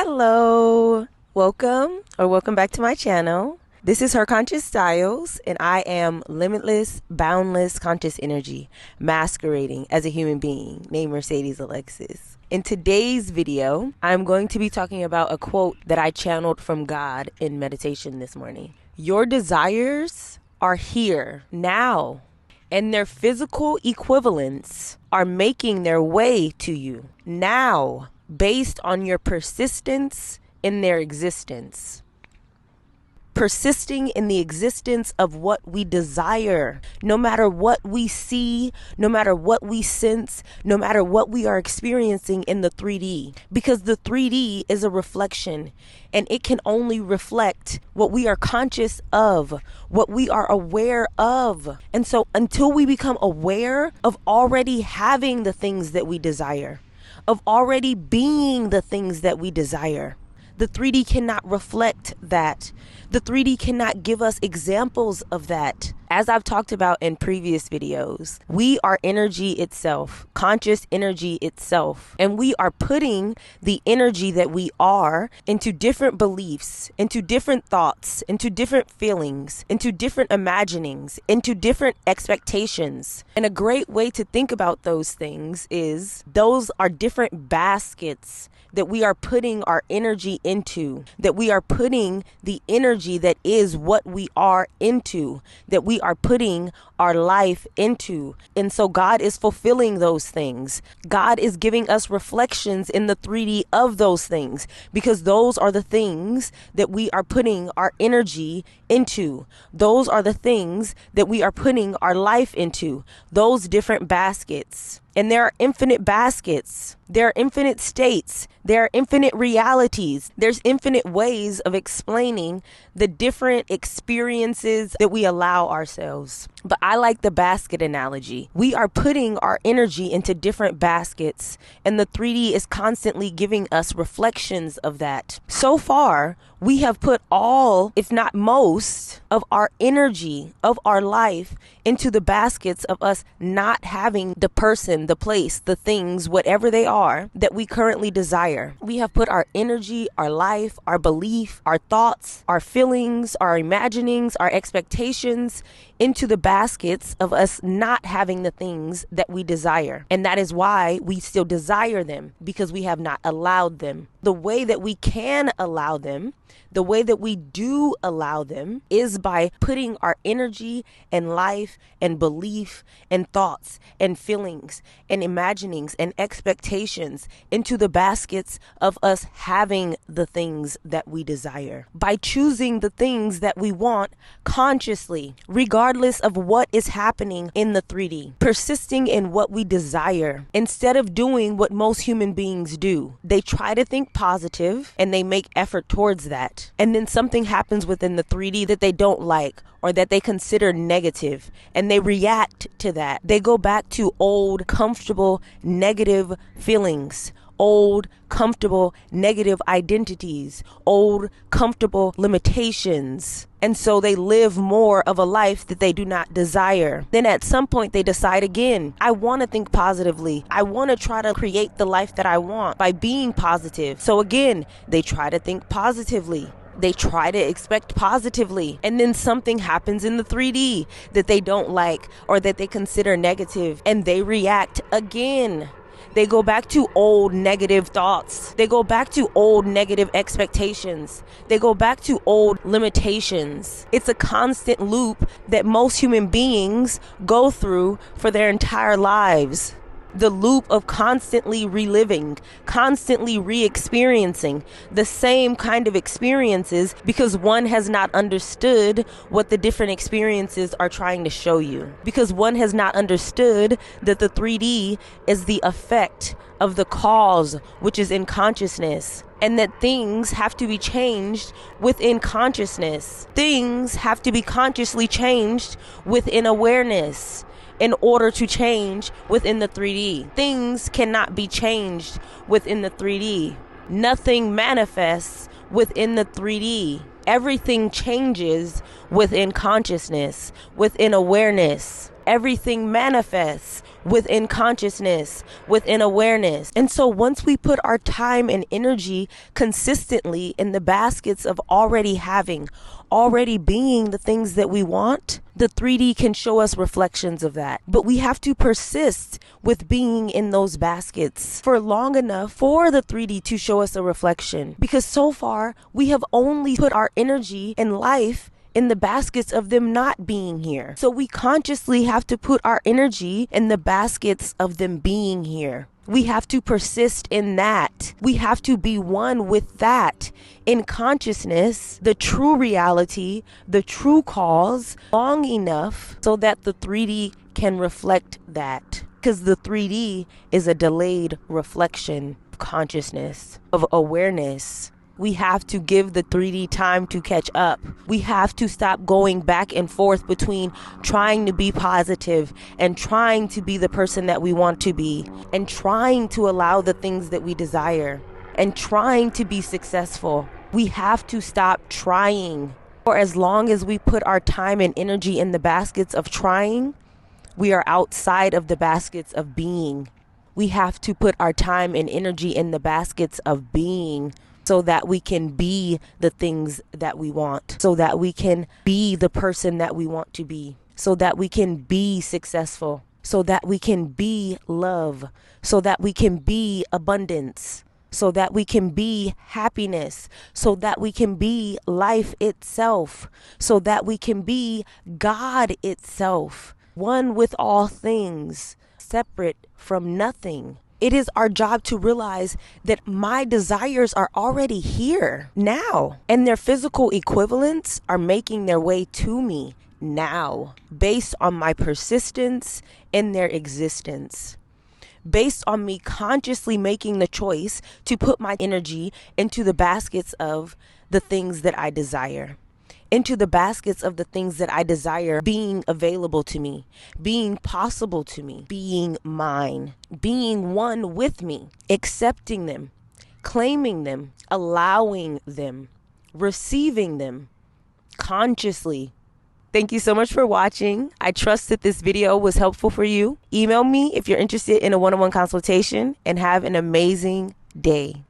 Hello, welcome back to my channel. This is Her Conscious Styles, and I am limitless, boundless conscious energy masquerading as a human being named Mercedes Alexis. In today's video, I'm going to be talking about a quote that I channeled from God in meditation this morning. Your desires are here now, and their physical equivalents are making their way to you now, based on your persistence in their existence. Persisting in the existence of what we desire, no matter what we see, no matter what we sense, no matter what we are experiencing in the 3D. Because the 3D is a reflection, and it can only reflect what we are conscious of, what we are aware of. And so until we become aware of already having the things that we desire, of already being the things that we desire, the 3D cannot reflect that. The 3D cannot give us examples of that. As I've talked about in previous videos, we are energy itself, conscious energy itself, and we are putting the energy that we are into different beliefs, into different thoughts, into different feelings, into different imaginings, into different expectations. And a great way to think about those things is those are different baskets that we are putting our energy into, that we are putting the energy that is what we are into, that we are putting our life into. And so God is fulfilling those things. God is giving us reflections in the 3D of those things, because those are the things that we are putting our energy into. Those are the things that we are putting our life into, those different baskets. And there are infinite baskets. There are infinite states. There are infinite realities. There's infinite ways of explaining the different experiences that we allow ourselves. But I like the basket analogy. We are putting our energy into different baskets, and the 3D is constantly giving us reflections of that. So far, we have put all, if not most, of our energy, of our life into the baskets of us not having the person, the place, the things, whatever they are, that we currently desire. We have put our energy, our life, our belief, our thoughts, our feelings, our imaginings, our expectations into the baskets of us not having the things that we desire. And that is why we still desire them, because we have not allowed them. The way that we can allow them, the way that we do allow them, is by putting our energy and life and belief and thoughts and feelings and imaginings and expectations into the baskets of us having the things that we desire. By choosing the things that we want consciously, regardless of what is happening in the 3D. Persisting in what we desire instead of doing what most human beings do. They try to think positive and they make effort towards that. And then something happens within the 3D that they don't like or that they consider negative, and they react to that. They go back to old, comfortable, negative feelings, old, comfortable, negative identities, old, comfortable limitations. And so they live more of a life that they do not desire. Then at some point they decide again, I want to think positively. I want to try to create the life that I want by being positive. So again, they try to think positively. They try to expect positively, and then something happens in the 3D that they don't like or that they consider negative, and they react again. They go back to old negative thoughts. They go back to old negative expectations. They go back to old limitations. It's a constant loop that most human beings go through for their entire lives. The loop of constantly reliving, constantly re-experiencing the same kind of experiences, because one has not understood what the different experiences are trying to show you. Because one has not understood that the 3D is the effect of the cause, which is in consciousness. And that things have to be changed within consciousness. Things have to be consciously changed within awareness in order to change within the 3D. Things cannot be changed within the 3D. Nothing manifests within the 3D. Everything changes within consciousness, within awareness. Everything manifests within consciousness, within awareness. And so once we put our time and energy consistently in the baskets of already having, already being the things that we want, the 3D can show us reflections of that. But we have to persist with being in those baskets for long enough for the 3D to show us a reflection. Because so far, we have only put our energy and life in the baskets of them not being here. So we consciously have to put our energy in the baskets of them being here. We have to persist in that. We have to be one with that in consciousness, the true reality, the true cause, long enough so that the 3D can reflect that. Because the 3D is a delayed reflection of consciousness, of awareness. We have to give the 3D time to catch up. We have to stop going back and forth between trying to be positive and trying to be the person that we want to be and trying to allow the things that we desire and trying to be successful. We have to stop trying. For as long as we put our time and energy in the baskets of trying, we are outside of the baskets of being. We have to put our time and energy in the baskets of being, so that we can be the things that we want, so that we can be the person that we want to be, so that we can be successful, so that we can be love, so that we can be abundance, so that we can be happiness, so that we can be life itself, so that we can be God itself, one with all things, separate from nothing. It is our job to realize that my desires are already here now, and their physical equivalents are making their way to me now, based on my persistence in their existence, based on me consciously making the choice to put my energy into the baskets of the things that I desire, into the baskets of the things that I desire being available to me, being possible to me, being mine, being one with me, accepting them, claiming them, allowing them, receiving them consciously. Thank you so much for watching. I trust that this video was helpful for you. Email me if you're interested in a one-on-one consultation, and have an amazing day.